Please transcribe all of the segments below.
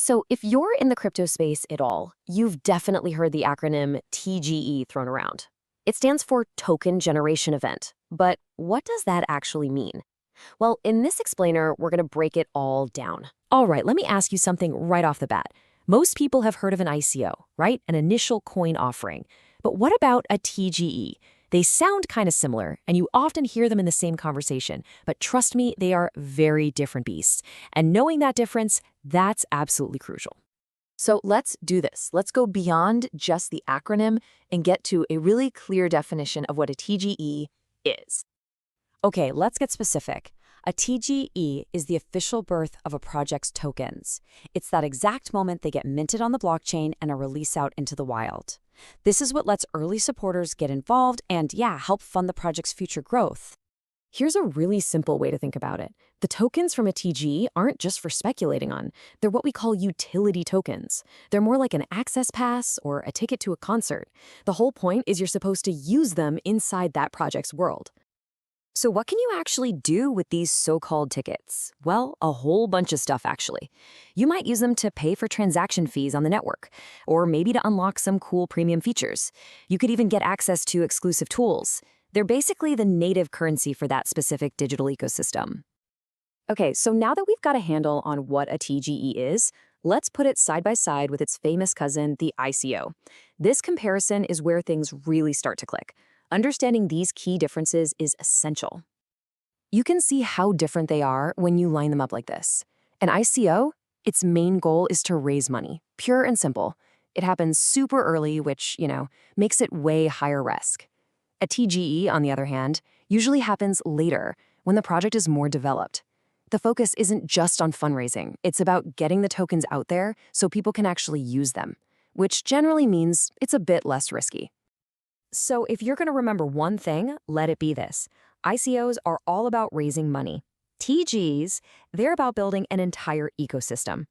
So, if you're in the crypto space at all, you've definitely heard the acronym TGE thrown around. It stands for Token Generation Event. But what does that actually mean? Well, in this explainer, we're going to break it all down. All right, let me ask you something right off the bat. Most people have heard of an ICO, right? An initial coin offering. But what about a TGE? They sound kind of similar, and you often hear them in the same conversation. But trust me, they are very different beasts. And knowing that difference, that's absolutely crucial. So let's do this. Let's go beyond just the acronym and get to a really clear definition of what a TGE is. Okay, let's get specific. A TGE is the official birth of a project's tokens. It's that exact moment they get minted on the blockchain and are released out into the wild. This is what lets early supporters get involved and, help fund the project's future growth. Here's a really simple way to think about it. The tokens from a TGE aren't just for speculating on. They're what we call utility tokens. They're more like an access pass or a ticket to a concert. The whole point is you're supposed to use them inside that project's world. So what can you actually do with these so-called tickets? Well, a whole bunch of stuff, actually. You might use them to pay for transaction fees on the network, or maybe to unlock some cool premium features. You could even get access to exclusive tools. They're basically the native currency for that specific digital ecosystem. Okay, so now that we've got a handle on what a TGE is, let's put it side by side with its famous cousin, the ICO. This comparison is where things really start to click. Understanding these key differences is essential. You can see how different they are when you line them up like this. An ICO, its main goal is to raise money, pure and simple. It happens super early, which, makes it way higher risk. A TGE, on the other hand, usually happens later, when the project is more developed. The focus isn't just on fundraising, it's about getting the tokens out there so people can actually use them, which generally means it's a bit less risky. So if you're going to remember one thing, let it be this. ICOs are all about raising money. TGs, they're about building an entire ecosystem.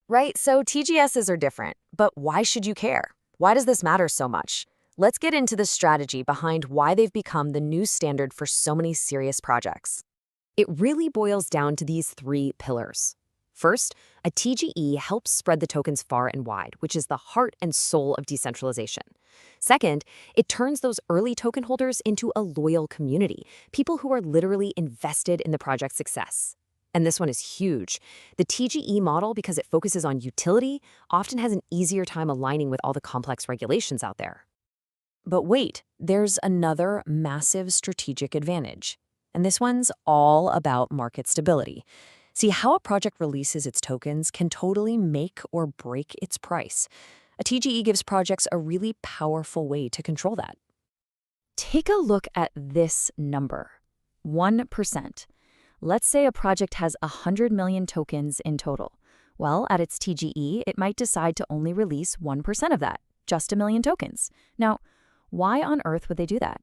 Right, so TGSs are different, but why should you care? Why does this matter so much? Let's get into the strategy behind why they've become the new standard for so many serious projects. It really boils down to these three pillars. First, a TGE helps spread the tokens far and wide, which is the heart and soul of decentralization. Second, it turns those early token holders into a loyal community, people who are literally invested in the project's success. And this one is huge. The TGE model, because it focuses on utility, often has an easier time aligning with all the complex regulations out there. But wait, there's another massive strategic advantage. And this one's all about market stability. See, how a project releases its tokens can totally make or break its price. A TGE gives projects a really powerful way to control that. Take a look at this number, 1%. Let's say a project has 100 million tokens in total. Well, at its TGE, it might decide to only release 1% of that, just 1 million tokens. Now, why on earth would they do that?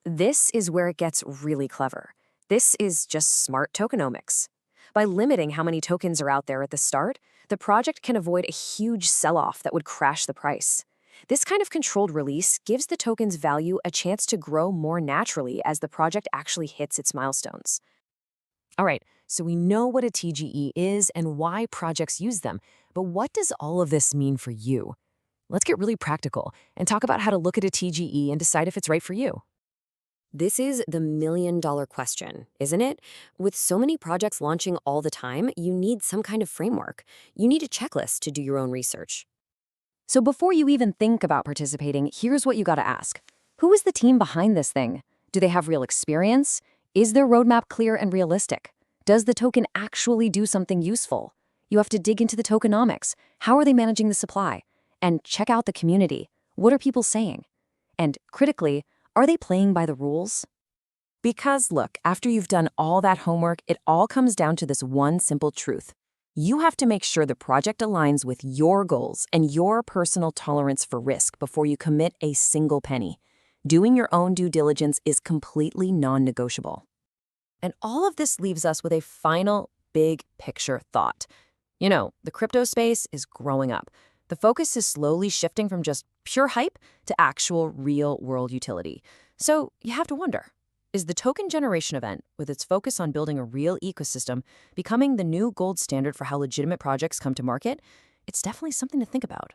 This is where it gets really clever. This is just smart tokenomics. By limiting how many tokens are out there at the start, the project can avoid a huge sell-off that would crash the price. This kind of controlled release gives the token's value a chance to grow more naturally as the project actually hits its milestones. All right, so we know what a TGE is and why projects use them, but what does all of this mean for you? Let's get really practical and talk about how to look at a TGE and decide if it's right for you. This is the million-dollar question, isn't it? With so many projects launching all the time, you need some kind of framework. You need a checklist to do your own research. So before you even think about participating, here's what you gotta ask. Who is the team behind this thing? Do they have real experience? Is their roadmap clear and realistic? Does the token actually do something useful? You have to dig into the tokenomics. How are they managing the supply? And check out the community. What are people saying? And critically, are they playing by the rules? Because look, after you've done all that homework, it all comes down to this one simple truth. You have to make sure the project aligns with your goals and your personal tolerance for risk before you commit a single penny. Doing your own due diligence is completely non-negotiable. And all of this leaves us with a final big picture thought. The crypto space is growing up. The focus is slowly shifting from just pure hype to actual real-world utility. So you have to wonder, Is the token generation event, with its focus on building a real ecosystem, becoming the new gold standard for how legitimate projects come to market? It's definitely something to think about.